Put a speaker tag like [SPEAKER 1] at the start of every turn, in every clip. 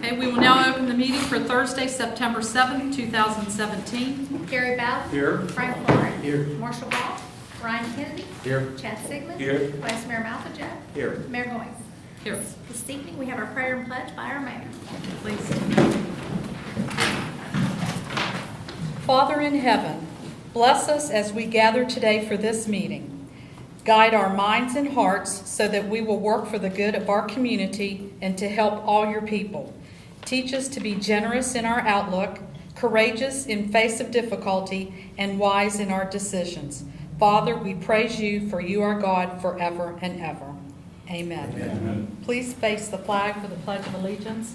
[SPEAKER 1] Okay, we will now open the meeting for Thursday, September 7th, 2017.
[SPEAKER 2] Gary Bell.
[SPEAKER 3] Here.
[SPEAKER 2] Frank Warren.
[SPEAKER 3] Here.
[SPEAKER 2] Marshall Ball. Ryan Kennedy.
[SPEAKER 3] Here.
[SPEAKER 2] Chad Sigmund.
[SPEAKER 3] Here.
[SPEAKER 2] Vice Mayor Malfajet.
[SPEAKER 3] Here.
[SPEAKER 2] Mayor Goins.
[SPEAKER 1] Here,
[SPEAKER 2] This evening, we have our prayer and pledge by our mayor.
[SPEAKER 1] please. Father in heaven, bless us as we gather today for this meeting. Guide our minds and hearts so that we will work for the good of our community and to help all your people. Teach us to be generous in our outlook, courageous in face of difficulty, and wise in our decisions. Father, we praise you, for you are God forever and ever. Amen.
[SPEAKER 3] Amen.
[SPEAKER 1] Please face the flag for the Pledge of Allegiance.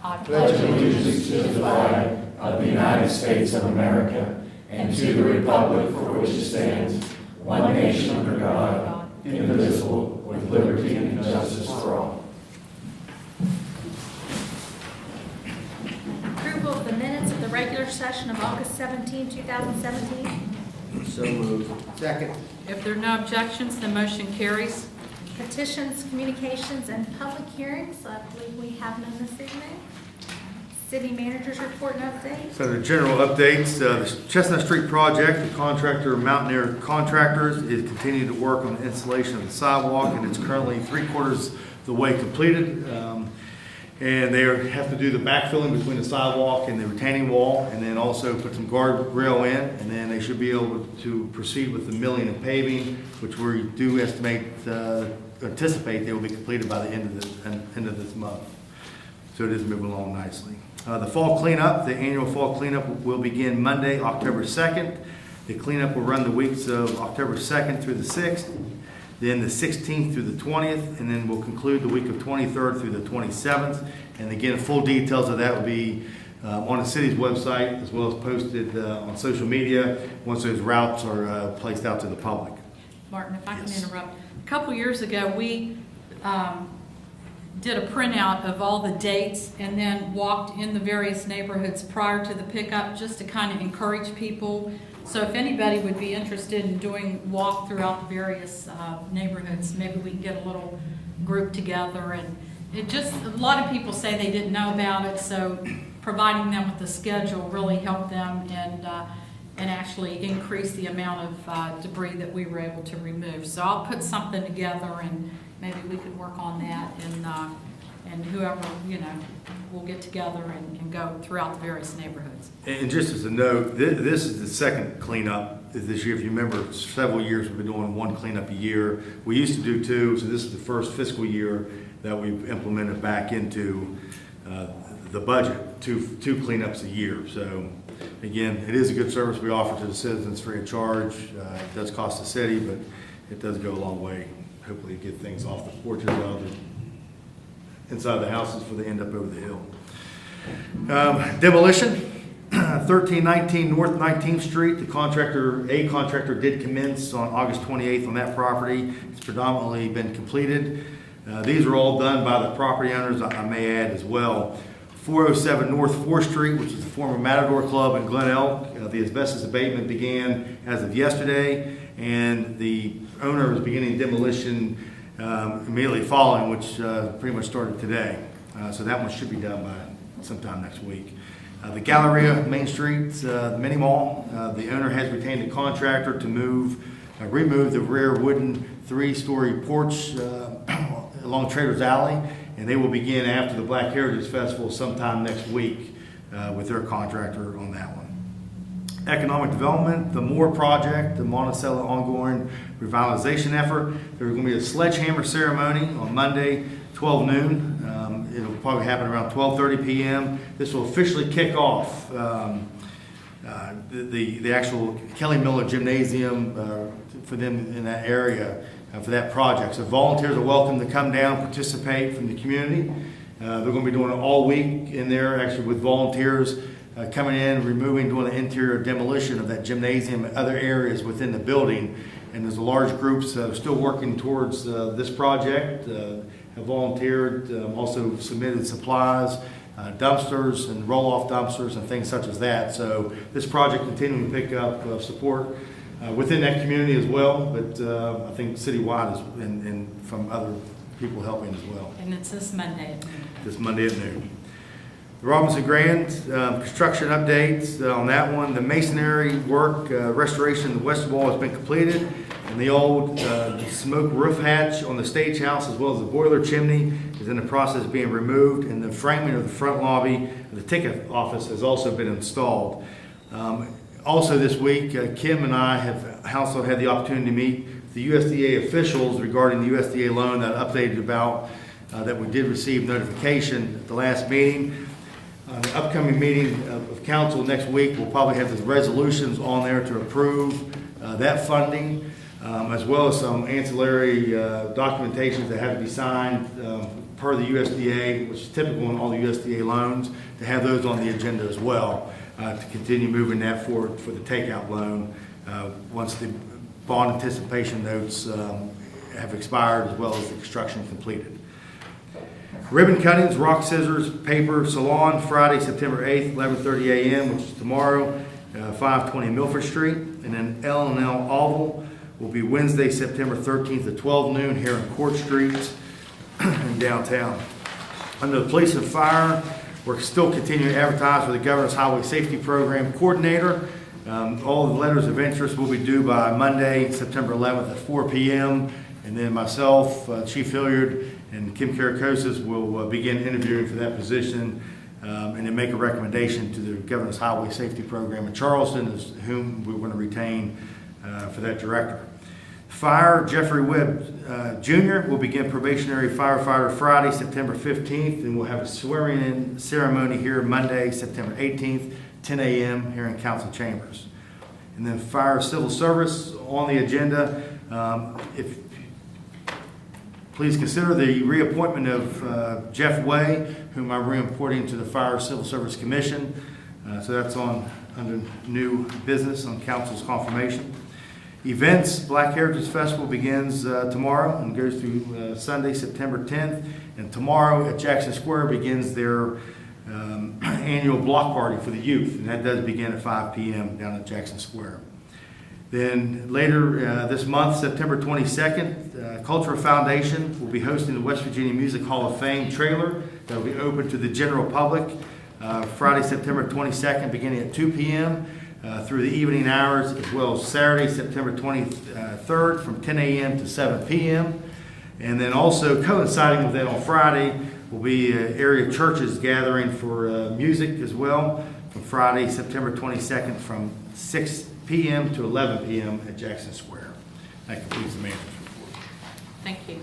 [SPEAKER 1] I
[SPEAKER 4] pledge allegiance to the flag of the United States of America and to the republic for which it stands, one nation under God, indivisible, with liberty and justice for all.
[SPEAKER 2] Approval of the minutes of the regular session of August 17, 2017.
[SPEAKER 3] So moved. Second.
[SPEAKER 1] If there are no objections, the motion carries.
[SPEAKER 2] Petitions, communications, and public hearings. I believe we have none this evening. City managers report and updates.
[SPEAKER 5] So the general updates, the Chestnut Street project, the contractor Mountaineer Contractors is continuing to work on the installation of the sidewalk, and it's currently 3/4 the way completed. And they have to do the backfilling between the sidewalk and the retaining wall, and then also put some guardrail in, and then they should be able to proceed with the milling and paving, which we do anticipate they will be completed by the end of this month. So it is moving along nicely. The fall cleanup, the annual fall cleanup will begin Monday, October 2nd. The cleanup will run the weeks of October 2nd through the 6th, then the 16th through the 20th, and then we'll conclude the week of 23rd through the 27th. And again, full details of that will be on the city's website, as well as posted on social media once those routes are placed out to the public.
[SPEAKER 1] Martin, if I can
[SPEAKER 5] Yes.
[SPEAKER 1] interrupt. A couple years ago, we did a printout of all the dates and then walked in the various neighborhoods prior to the pickup just to kind of encourage people. So if anybody would be interested in doing walk throughout the various neighborhoods, maybe we can get a little group together. And it just, a lot of people say they didn't know about it, so providing them with the schedule really helped them and actually increase the amount of debris that we were able to remove. So I'll put something together and maybe we could work on that, and whoever, we'll get together and go throughout the various neighborhoods.
[SPEAKER 5] And just as a note, this is the second cleanup this year. If you remember, several years we've been doing one cleanup a year. We used to do two, so this is the first fiscal year that we've implemented back into the budget, two cleanups a year. So again, it is a good service we offer to the citizens free of charge. It does cost the city, but it does go a long way. Hopefully get things off the porches, out of the inside the houses before they end up over the hill. Demolition, 1319 North 19th Street. A contractor did commence on August 28th on that property. It's predominantly been completed. These are all done by the property owners, I may add as well. 407 North 4th Street, which is the former Matador Club in Glen Elk. The asbestos abatement began as of yesterday, and the owner is beginning demolition immediately following, which pretty much started today. So that one should be done by sometime next week. The Galleria Main Street, the mini mall, the owner has retained a contractor to remove the rear wooden 3-story porch along Trader's Alley, and they will begin after the Black Heritage Festival sometime next week with their contractor on that one. Economic development, the Moore project, the Monticello ongoing revitalization effort. There's going to be a sledgehammer ceremony on Monday, 12 noon. It'll probably happen around 12:30 p.m. This will officially kick off the actual Kelly Miller Gymnasium for them in that area for that project. So volunteers are welcome to come down, participate from the community. They're going to be doing it all week in there, actually with volunteers coming in, doing the interior demolition of that gymnasium and other areas within the building. And there's large groups that are still working towards this project, have volunteered, also submitted supplies, dumpsters and roll-off dumpsters and things such as that. So this project continuing to pick up support within that community as well, but I think citywide and from other people helping as well.
[SPEAKER 1] And it's this Monday.
[SPEAKER 5] This Monday at noon. The Robinson Grand, construction updates on that one. The masonry work, restoration of the west wall has been completed, and the old smoke roof hatch on the stage house as well as the boiler chimney is in the process of being removed, and the framing of the front lobby of the ticket office has also been installed. Also this week, Kim and I have also had the opportunity to meet the USDA officials regarding the USDA loan that I updated about, that we did receive notification at the last meeting. The upcoming meeting of council next week, we'll probably have the resolutions on there to approve that funding, as well as some ancillary documentations that have to be signed per the USDA, which is typical in all the USDA loans, to have those on the agenda as well, to continue moving that forward for the takeout loan once the bond anticipation notes have expired, as well as the construction completed. Ribbon cuttings, rock, scissors, paper, salon, Friday, September 8th, 11:30 a.m., which is tomorrow, 520 Milford Street. And then L&L Oval will be Wednesday, September 13th at 12 noon here in Court Street in downtown. Under the police and fire, we're still continuing to advertise for the Governor's Highway Safety Program Coordinator. All the letters of interest will be due by Monday, September 11th at 4 p.m. And then myself, Chief Hilliard, and Kim Karakosis will begin interviewing for that position, and then make a recommendation to the Governor's Highway Safety Program in Charleston, as whom we want to retain for that director. Fire, Jeffrey Webb Jr. will begin probationary firefighter Friday, September 15th, and we'll have a swearing-in ceremony here Monday, September 18th, 10 a.m. here in council chambers. And then fire civil service on the agenda. Please consider the reappointment of Jeff Way, whom I'm reappointing to the Fire Civil Service Commission. So that's under new business on council's confirmation. Events, Black Heritage Festival begins tomorrow and goes through Sunday, September 10th. And tomorrow at Jackson Square begins their annual block party for the youth. And that does begin at 5 p.m. down at Jackson Square. Then later this month, September 22nd, Cultural Foundation will be hosting the West Virginia Music Hall of Fame trailer that will be open to the general public Friday, September 22nd, beginning at 2 p.m. Through the evening hours, as well as Saturday, September 23rd, from 10 a.m. to 7 p.m. And then also coinciding with that on Friday will be area churches gathering for music as well, from Friday, September 22nd, from 6 p.m. to 11 p.m. at Jackson Square. That concludes the manager's report.
[SPEAKER 1] Thank you.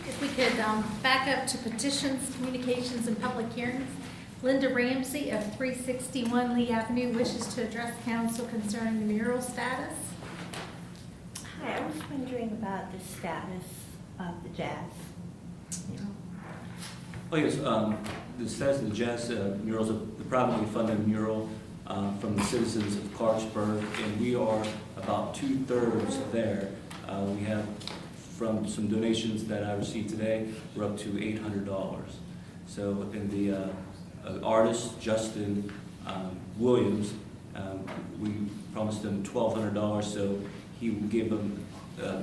[SPEAKER 2] If we could back up to petitions, communications, and public hearings. Linda Ramsey of 361 Lee Avenue wishes to address council concerning the mural status.
[SPEAKER 6] Hi, I was wondering about the status of the jazz mural.
[SPEAKER 7] Oh, yes, the status of the jazz murals, the privately funded mural from the citizens of Clarksburg, and we are about 2/3 there. We have, from some donations that I received today, we're up to $800. So, in the artist, Justin Williams, we promised him $1,200, so he will give them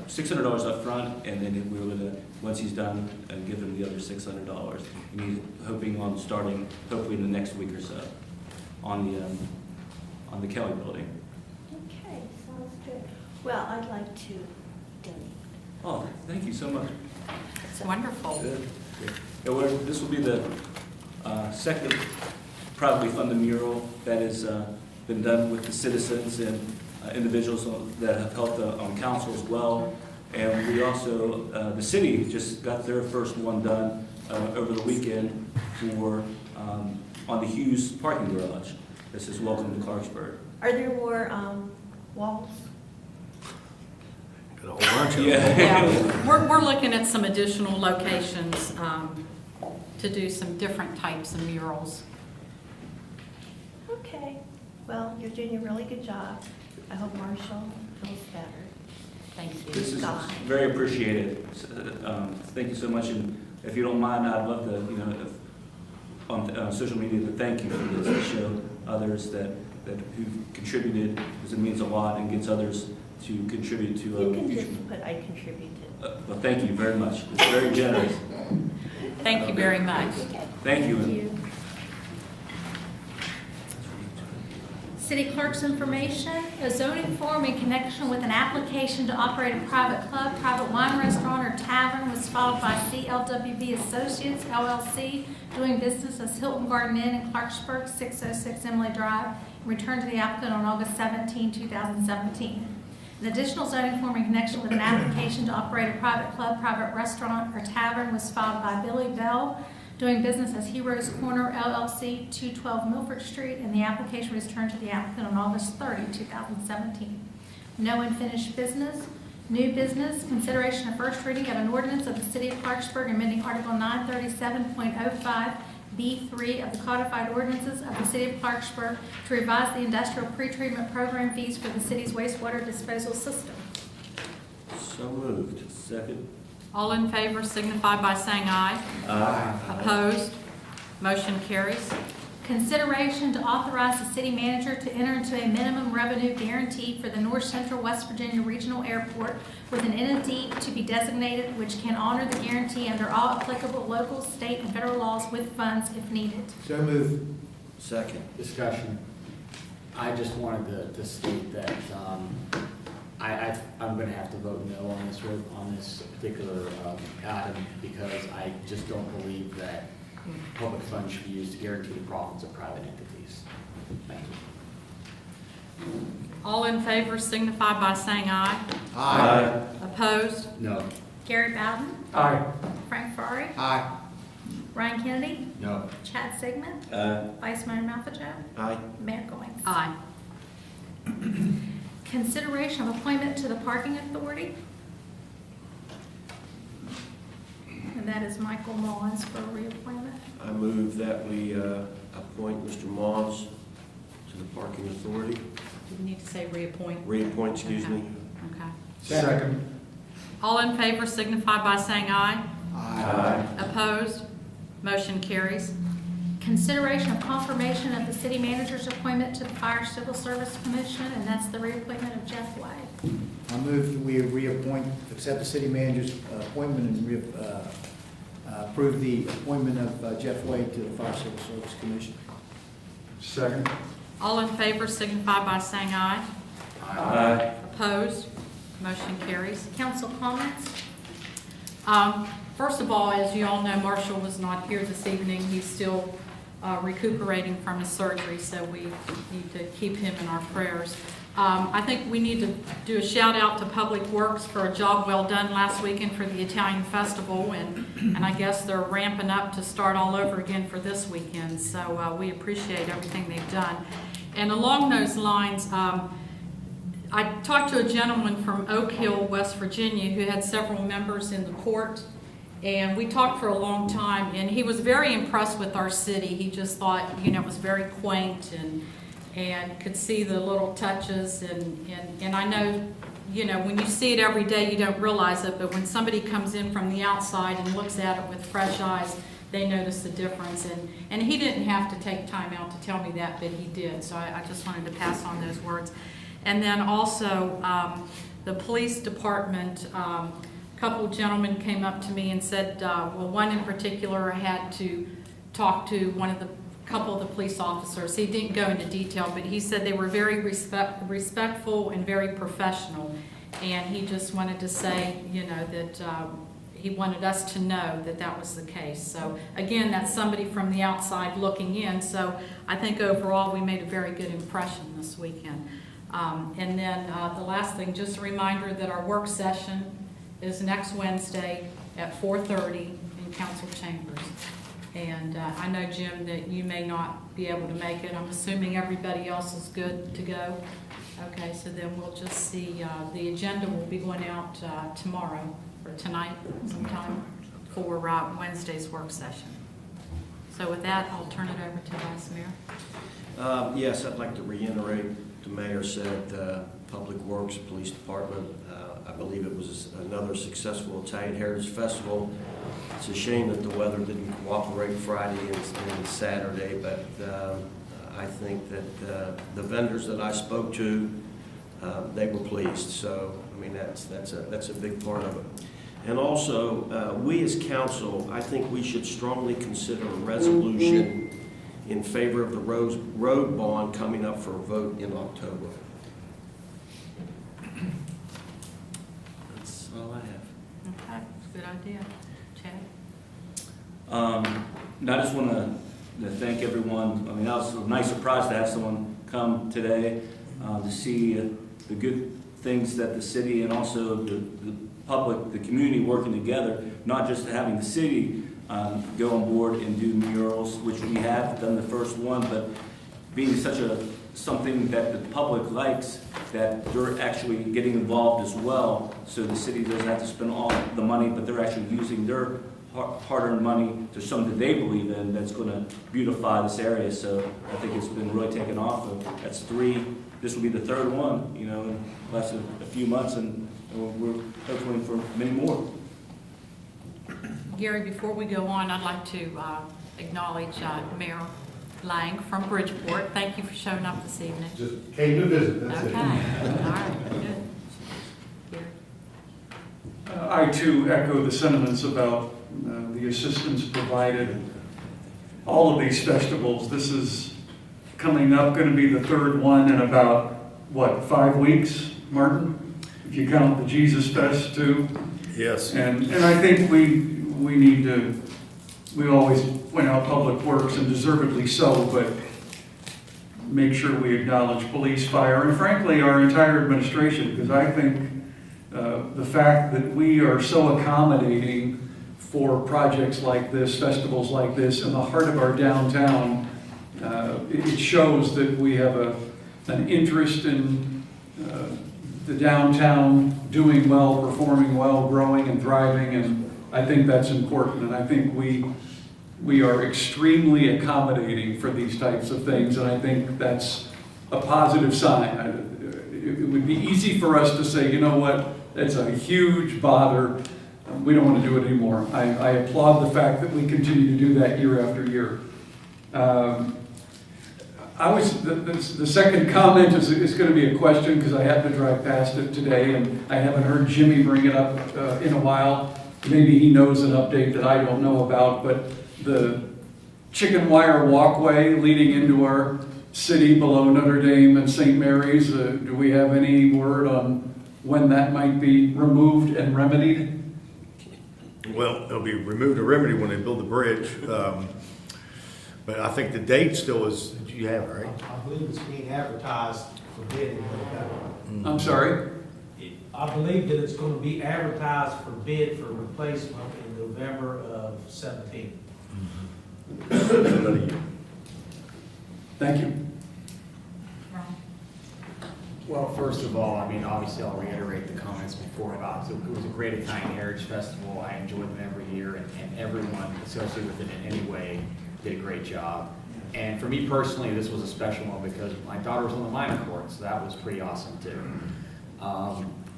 [SPEAKER 7] $600 up front, and then we're going to, once he's done, give him the other $600. And he's hoping on starting, hopefully in the next week or so, on the Kelly building.
[SPEAKER 6] Okay, sounds good. Well, I'd like to donate.
[SPEAKER 7] Oh, thank you so much.
[SPEAKER 1] It's wonderful.
[SPEAKER 7] Good. Yeah, this will be the second privately funded mural that has been done with the citizens and individuals that have helped on council as well. And we also, the city just got their first one done over the weekend for on the Hughes parking garage. This is Welcome to Clarksburg.
[SPEAKER 6] Are there more walls?
[SPEAKER 5] Got a whole bunch of them.
[SPEAKER 1] Yeah, we're looking at some additional locations to do some different types of murals.
[SPEAKER 6] Okay. Well, you're doing a really good job. I hope Marshall feels better.
[SPEAKER 1] Thank you.
[SPEAKER 7] This is
[SPEAKER 6] God.
[SPEAKER 7] very appreciated. Thank you so much. And if you don't mind, I'd love to, if on social media, to thank you for this, to show others that who contributed, because it means a lot and gets others to contribute to
[SPEAKER 6] You can
[SPEAKER 7] future.
[SPEAKER 6] just put, I contributed.
[SPEAKER 7] Well, thank you very much. It's very generous.
[SPEAKER 1] Thank you very much.
[SPEAKER 6] Okay.
[SPEAKER 7] Thank you.
[SPEAKER 6] Thank you.
[SPEAKER 2] City Clerk's information, a zoning form in connection with an application to operate a private club, private wine restaurant, or tavern was filed by CLWB Associates LLC, doing business as Hilton Garden Inn in Clarksburg, 606 Emily Drive, and returned to the applicant on August 17, 2017. An additional zoning form in connection with an application to operate a private club, private restaurant, or tavern was filed by Billy Bell, doing business as Heroes Corner LLC, 212 Milford Street, and the application was returned to the applicant on August 30, 2017. No unfinished business. New business, consideration of first reading of an ordinance of the City of Clarksburg amending Article 937.05 B3 of the codified ordinances of the City of Clarksburg to revise the industrial pretreatment program fees for the city's wastewater disposal system.
[SPEAKER 4] So moved. Second.
[SPEAKER 1] All in favor signify by saying aye.
[SPEAKER 4] Aye.
[SPEAKER 1] Opposed? Motion carries.
[SPEAKER 2] Consideration to authorize the city manager to enter into a minimum revenue guarantee for the North Central West Virginia Regional Airport with an entity to be designated which can honor the guarantee under all applicable local, state, and federal laws with funds if needed.
[SPEAKER 3] So moved.
[SPEAKER 4] Second.
[SPEAKER 8] Discussion. I just wanted to state that I'm going to have to vote no on this particular item because I just don't believe that public funds should be used to guarantee the profits of private entities. Thank you.
[SPEAKER 1] All in favor signify by saying aye.
[SPEAKER 3] Aye.
[SPEAKER 1] Opposed?
[SPEAKER 8] No.
[SPEAKER 2] Gary Bowden,
[SPEAKER 8] Aye.
[SPEAKER 2] Frank Ferrari,
[SPEAKER 3] Aye.
[SPEAKER 2] Ryan Kennedy,
[SPEAKER 8] No.
[SPEAKER 2] Chad Sigmund,
[SPEAKER 4] Aye.
[SPEAKER 2] Vice Mayor Malfajoe,
[SPEAKER 4] Aye.
[SPEAKER 2] Mayor Goins.
[SPEAKER 1] Aye.
[SPEAKER 2] Consideration of appointment to the Parking Authority. And that is Michael Mullins for reappointment.
[SPEAKER 4] I move that we appoint Mr. Mons to the Parking Authority.
[SPEAKER 1] Do we need to say reappoint?
[SPEAKER 4] Reappoint, excuse me.
[SPEAKER 1] Okay.
[SPEAKER 3] Second.
[SPEAKER 1] All in favor signify by saying aye.
[SPEAKER 3] Aye.
[SPEAKER 1] Opposed? Motion carries.
[SPEAKER 2] Consideration of confirmation of the city manager's appointment to the Fire Civil Service Commission, and that's the reappointment of Jeff White.
[SPEAKER 9] I move that we accept the city manager's appointment and approve the appointment of Jeff Wade to the Fire Civil Service Commission.
[SPEAKER 3] Second.
[SPEAKER 1] All in favor signify by saying aye.
[SPEAKER 4] Aye.
[SPEAKER 1] Opposed? Motion carries.
[SPEAKER 2] Council comments?
[SPEAKER 1] First of all, as you all know, Marshall was not here this evening. He's still recuperating from his surgery, so we need to keep him in our prayers. I think we need to do a shout out to Public Works for a job well done last weekend for the Italian Festival, and I guess they're ramping up to start all over again for this weekend, so we appreciate everything they've done. And along those lines, I talked to a gentleman from Oak Hill, West Virginia, who had several members in the court, and we talked for a long time, and he was very impressed with our city. He just thought, it was very quaint and could see the little touches, and I know, when you see it every day, you don't realize it, but when somebody comes in from the outside and looks at it with fresh eyes, they notice the difference, and he didn't have to take time out to tell me that, but he did, so I just wanted to pass on those words. And then also, the police department, a couple of gentlemen came up to me and said, one in particular had to talk to couple of the police officers. He didn't go into detail, but he said they were very respectful and very professional. And he just wanted to say, that he wanted us to know that that was the case. So again, that's somebody from the outside looking in. So I think overall we made a very good impression this weekend. And then the last thing, just a reminder that our work session is next Wednesday at 4:30 in council chambers. And I know, Jim, that you may not be able to make it. I'm assuming everybody else is good to go. Okay, so then we'll just see. The agenda will be going out tomorrow or tonight sometime for Wednesday's work session. So with that, I'll turn it over to Vice Mayor.
[SPEAKER 4] Yes, I'd like to reiterate the mayor said, Public Works Police Department. I believe it was another successful Italian Heritage Festival. It's a shame that the weather didn't cooperate Friday and Saturday, but I think that the vendors that I spoke to, they were pleased. So, I mean, that's a big part of it. And also, we as council, I think we should strongly consider a resolution
[SPEAKER 10] in favor of the road bond coming up for a vote in October.
[SPEAKER 7] That's all I have.
[SPEAKER 1] Okay, good idea. Chad?
[SPEAKER 7] And I just want to thank everyone. I mean, that was a nice surprise to have someone come today to see the good things that the city and also the public, the community working together, not just having the city go on board and do murals, which we have done the first one, but being something that the public likes, that they're actually getting involved as well, so the city doesn't have to spend all the money, but they're actually using their hard-earned money to something they believe in that's going to beautify this area. So I think it's been really taken off. That's 3. This will be the 3rd one, you know, in less than a few months, and we're hoping for many more.
[SPEAKER 1] Gary, before we go on, I'd like to acknowledge Mayor Lang from Bridgeport. Thank you for showing up this evening.
[SPEAKER 3] Just came to visit, that's
[SPEAKER 1] Okay,
[SPEAKER 3] it.
[SPEAKER 1] all right, good. Gary?
[SPEAKER 3] I too echo the sentiments about the assistance provided. All of these festivals, this is coming up, going to be the 3rd one in about, what, 5 weeks, Martin? If you count the Jesus Fest too.
[SPEAKER 5] Yes.
[SPEAKER 3] And I think we need to, we always point out Public Works, and deservedly so, but make sure we acknowledge police, fire, and frankly, our entire administration, because I think the fact that we are so accommodating for projects like this, festivals like this, in the heart of our downtown, it shows that we have an interest in the downtown doing well, performing well, growing and thriving, and I think that's important. And I think we are extremely accommodating for these types of things, and I think that's a positive sign. It would be easy for us to say, you know what, that's a huge bother. We don't want to do it anymore. I applaud the fact that we continue to do that year after year. The second comment is going to be a question, because I happened to drive past it today and I haven't heard Jimmy bring it up in a while. Maybe he knows an update that I don't know about, but the chicken wire walkway leading into our city below Notre Dame and St. Mary's, do we have any word on when that might be removed and remedied?
[SPEAKER 5] Well, it'll be removed or remedied when they build the bridge. But I think the date still is, you have it, right?
[SPEAKER 11] I believe it's being advertised for bid.
[SPEAKER 3] I'm sorry?
[SPEAKER 11] I believe that it's going to be advertised for bid for replacement in November of 17.
[SPEAKER 3] Thank you.
[SPEAKER 1] Ron?
[SPEAKER 8] Well, first of all, I mean, obviously I'll reiterate the comments before about it. It was a great Italian Heritage Festival. I enjoy them every year, and everyone associated with it in any way did a great job. And for me personally, this was a special one because my daughter was on the minor court, so that was pretty awesome too.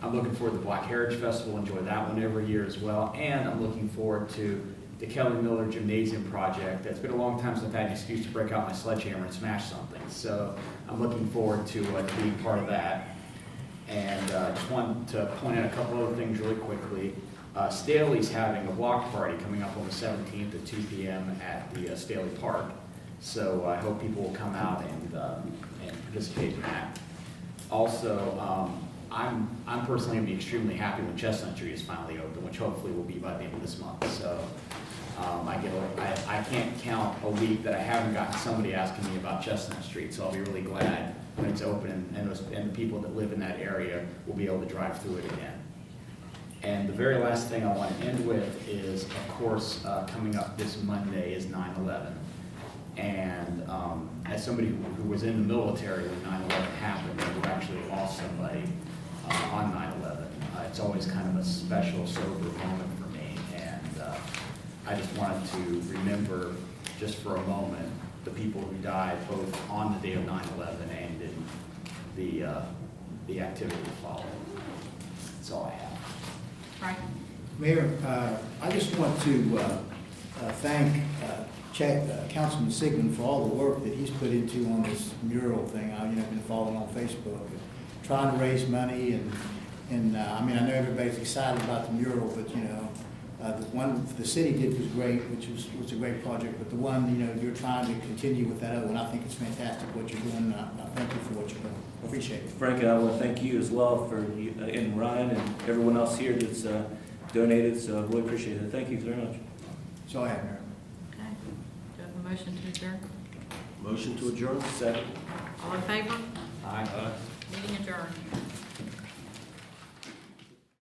[SPEAKER 8] I'm looking forward to the Black Heritage Festival, enjoy that one every year as well, and I'm looking forward to the Kelly Miller Gymnasium project. It's been a long time since I've had an excuse to break out my sledgehammer and smash something, so I'm looking forward to being part of that. And I just wanted to point out a couple other things really quickly. Staley's having a block party coming up on the 17th at 2 p.m. at the Staley Park. So I hope people will come out and participate in that. Also, I'm personally going to be extremely happy when Chestnut Tree is finally open, which hopefully will be by the end of this month. So I can't count a week that I haven't gotten somebody asking me about Chestnut Street. So I'll be really glad when it's open and the people that live in that area will be able to drive through it again. And the very last thing I want to end with is, of course, coming up this Monday is 9/11. And as somebody who was in the military when 9/11 happened, and who actually lost somebody on 9/11, it's always kind of a special, sober moment for me. And I just wanted to remember, just for a moment, the people who died both on the day of 9/11 and in the activity that followed. That's all I have.
[SPEAKER 1] Right.
[SPEAKER 9] Mayor, I just want to thank Councilman Sigmund for all the work that he's put into on this mural thing. I've been following on Facebook, trying to raise money, and I mean, I know everybody's excited about the mural, but The one the city did was great, which was a great project, but the one, you know, you're trying to continue with that other one, I think it's fantastic what you're doing. I thank you for what you're doing. Appreciate it.
[SPEAKER 7] Frank, I want to thank you as well for, and Ryan and everyone else here that's donated, so I really appreciate it. Thank you very much.
[SPEAKER 9] That's all I have, Mayor.
[SPEAKER 1] Okay. Do you have a motion to adjourn?
[SPEAKER 10] Motion to adjourn?
[SPEAKER 7] Second.
[SPEAKER 1] All in favor?
[SPEAKER 7] Aye.
[SPEAKER 1] Meeting adjourned.